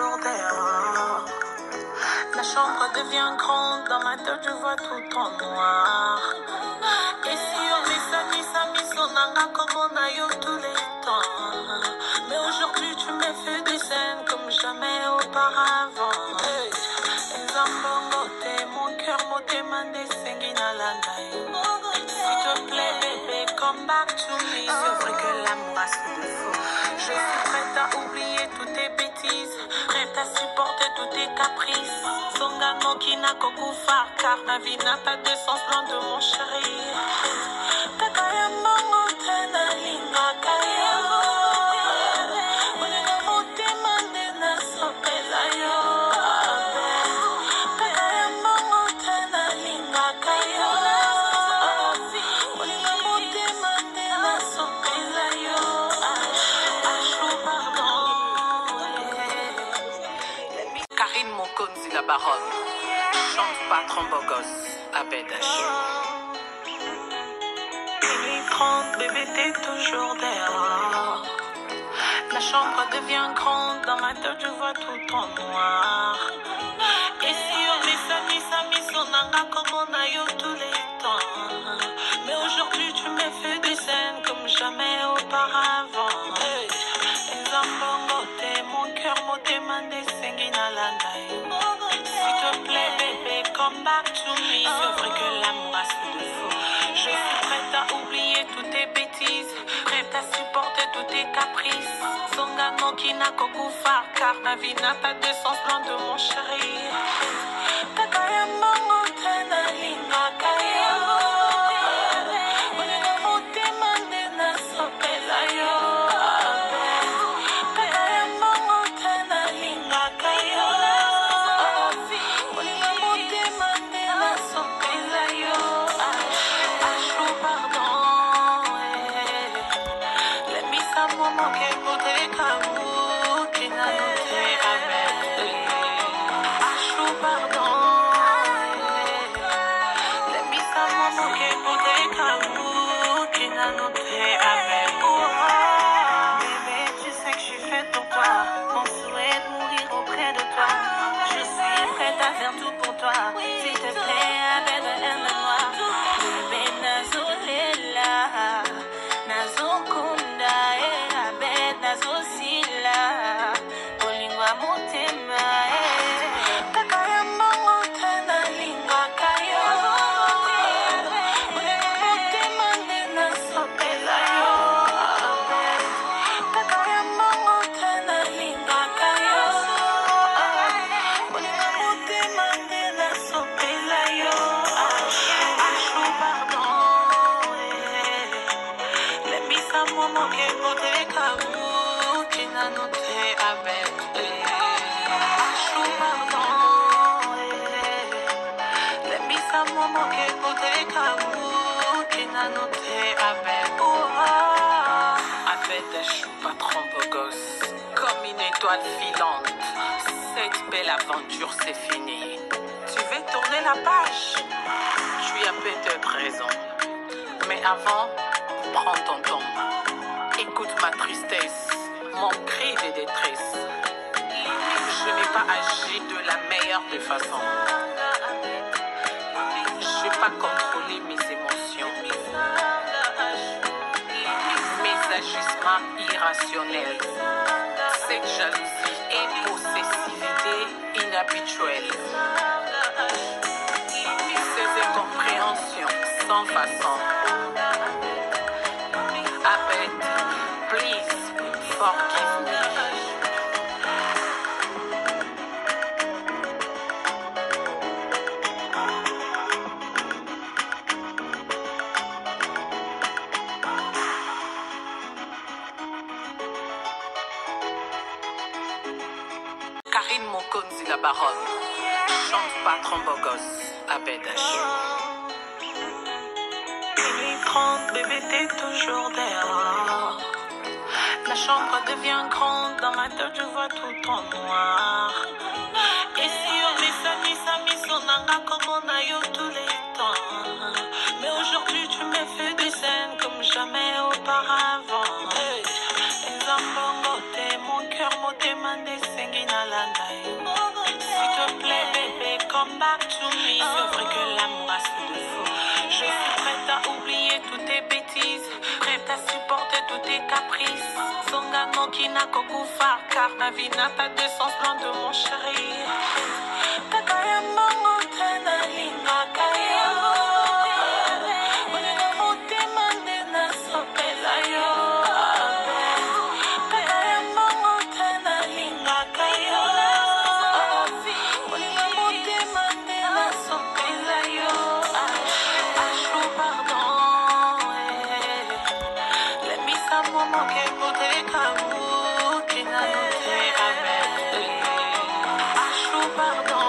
toujours dehors. La chambre devient grande, dans ma tête je vois tout en noir. Et si on mis sonanga comme on a eu tous les temps. Mais aujourd'hui tu me fais des scènes comme jamais auparavant. Hey. Mon cœur m'a demandé s'il te plaît bébé, come back to me. C'est vrai que l'amour a son défaut. Je suis prête à oublier toutes tes bêtises, prête à supporter tous tes caprices. Songano qui n'a qu'au coup phare, car ma vie n'a pas de sens loin de mon chéri. Takaya mango tena linga kaya. Olinga mote mande na sopela yo. Takaya mango tena linga kaya. Olinga mote mande na sopela yo. Karine Mokonzi la baronne chante patron beau gosse à Bédache. Minuit 30, bébé t'es toujours dehors. La chambre devient grande, dans ma tête je vois tout en noir. Et si on mis sonanga comme on a eu tous les temps. Mais aujourd'hui tu me fais des scènes comme jamais auparavant. Hey. Mon cœur m'a demandé s'il te plaît bébé, come back to me. C'est vrai que l'amour a son défaut. Je suis prête à oublier toutes tes bêtises, prête à supporter tous tes caprices. Songano qui n'a qu'au coup phare, car ma vie n'a pas de sens loin de mon chéri. Takaya mango tena linga kaya. Olinga mote mande na sopela yo. Takaya mango tena linga kaya. Olinga mote mande na sopela yo. Achou pardon. Let me someone more que pote kamu kina note avec. Achou pardon. Let me someone more que pote kamu kina note avec. Bébé, tu sais que je suis faite pour toi. Mon souhait de mourir auprès de toi. Je suis prête à faire tout pour toi. S'il te plaît, avec aime-moi. Bébé, nazolela, nazokunda, avec nazosila. Olingwa motema, takaya mango tena lingwa kayo. Olingwa motema nena sopela yo. Takaya mango tena lingwa kayo. Olingwa motema nena sopela yo. Achou pardon. Let me someone more que pote kamu kina note avec. Achou pardon. Let me someone more que pote kamu kina note avec. Avec des choux patron beau gosse, comme une étoile filante. Cette belle aventure c'est fini. Tu veux tourner la page? Tu as peut-être raison. Mais avant, prends ton temps. Écoute ma tristesse, mon cri de détresse. Je n'ai pas agi de la meilleure des façons. Je n'ai pas contrôlé mes émotions. Mes agissements irrationnels. Cette jalousie et possessivité inhabituelle. Ces incompréhensions sans façon. Abed, please forgive me. Karine Mokonzi la baronne chante patron beau gosse à Bédache. Minuit 30, bébé t'es toujours dehors. La chambre devient grande, dans ma tête je vois tout en noir. Et si on mis sonanga comme on a eu tous les temps. Mais aujourd'hui tu me fais des scènes comme jamais auparavant. Hey. Mon cœur m'a demandé s'engina la tes caprices. Songano qui n'a qu'au couvert, car ma vie n'a pas de sens loin de mon chéri. Takaya mango tena linga kaya. Olinga motema nde nasopela yo. Takaya mango tena linga kaya. Olinga motema nde nasopela yo. Achou pardon. Let me someone que voudrait qu'amour qui n'a noté avec. Achou pardon.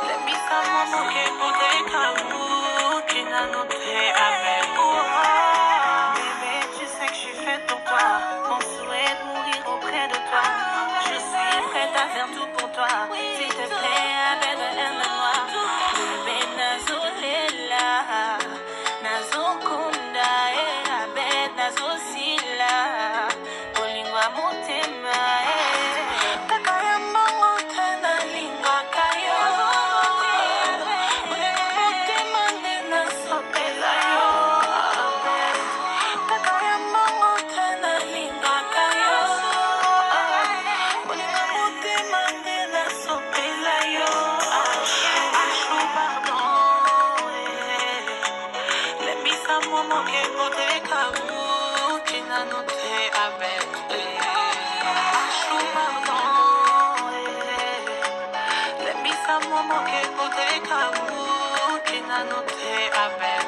Let me someone que voudrait qu'amour qui n'a noté avec. Bébé, tu sais que je suis faite pour toi. Mon souhait de mourir auprès de toi. Je suis prête à faire tout pour toi. S'il te plaît, aime-moi. Bébé, nazolela, nazokunda, abed, nazosila, olingwa motema, takaya mango tena lingwa kayo, olingwa motema nde nasopela yo, takaya mango tena lingwa kayo, olingwa motema nde nasopela yo. Achou pardon. Let me someone que voudrait qu'amour qui n'a noté avec. Achou pardon. Let me someone que voudrait qu'amour qui n'a noté avec.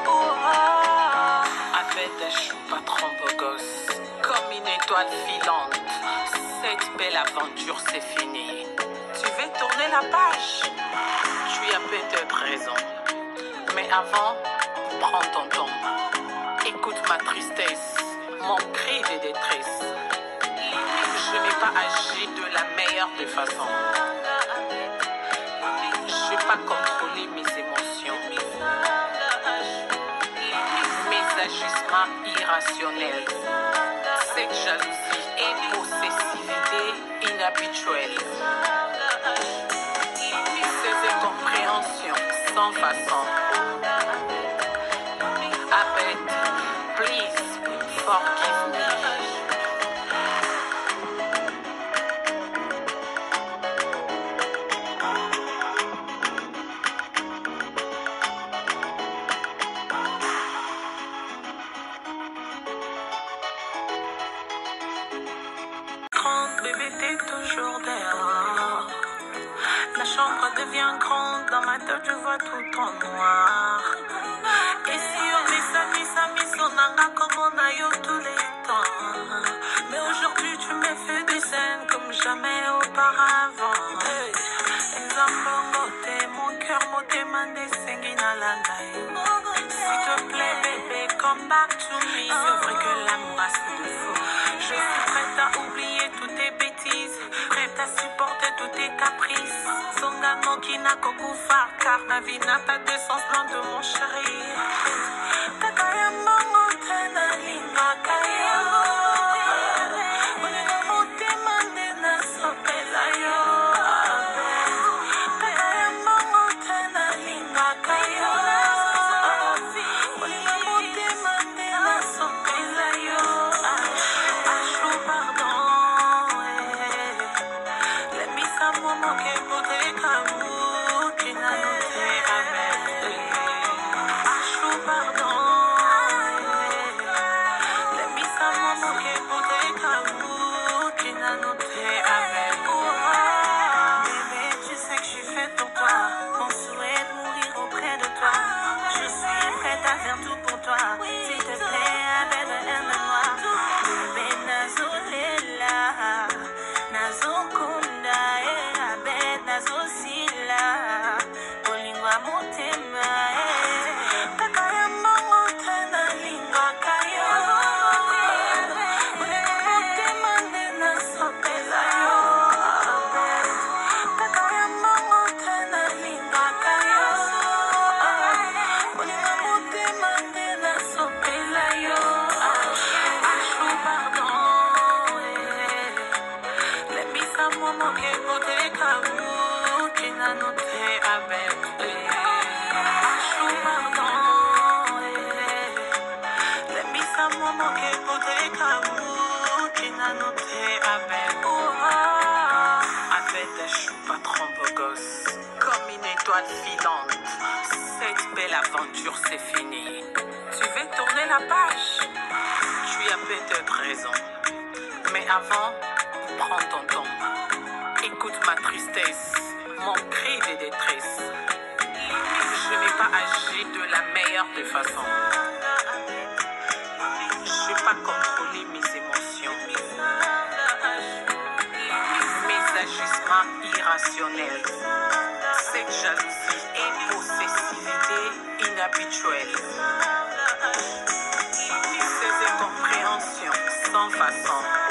Avec des choux pas trop beau gosse, comme une étoile filante. Cette belle aventure c'est fini. Tu veux tourner la page? Tu as peut-être raison. Mais avant, prends ton temps. Écoute ma tristesse, mon cri de détresse. Je n'ai pas agi de la meilleure des façons. Je n'ai pas contrôlé mes émotions. Mes agissements irrationnels. Cette jalousie et possessivité inhabituelle. Ces incompréhensions sans façon. Abed, please forgive me. Grande bébé, t'es toujours dehors. La chambre devient grande, dans ma tête je vois tout en noir. Et sur mes amis sont comme on a eu tous les temps. Mais aujourd'hui tu me fais des scènes comme jamais auparavant. Mon cœur m'a demandé s'il te plaît bébé, come back to me. C'est vrai que l'amour a son défaut. Je suis prête à oublier toutes tes bêtises, prête à supporter tous tes caprices. Songano qui n'a qu'au couvert, car ma vie n'a pas de sens loin de mon chéri. Takaya mango tena linga kaya. Olinga motema nde nasopela yo. Takaya mango tena linga kaya. Olinga motema nde nasopela yo. Achou pardon. Let me someone que voudrait qu'amour qui n'a noté avec. Achou pardon. Let me someone que voudrait qu'amour qui n'a noté avec. Bébé, tu sais que je suis faite pour toi. Mon souhait de mourir auprès de toi. Je suis prête à faire tout pour toi. S'il te plaît, aime-moi. Bébé, nazolela, nazokunda, abed, nazosila, olingwa motema, takaya mango tena lingwa kaya. Olingwa motema nde nasopela yo. Takaya mango tena lingwa kaya. Olingwa motema nde nasopela yo. Achou pardon. Let me someone que voudrait qu'amour qui n'a noté avec. Achou pardon. Let me someone l'aventure c'est fini. Tu veux tourner la page? Tu as peut-être raison. Mais avant, prends ton temps. Écoute ma tristesse, mon cri de détresse. Je n'ai pas agi de la meilleure des façons. Je n'ai pas contrôlé mes émotions. Mes agissements irrationnels. Cette jalousie et possessivité inhabituelle. Ces incompréhensions sans façon.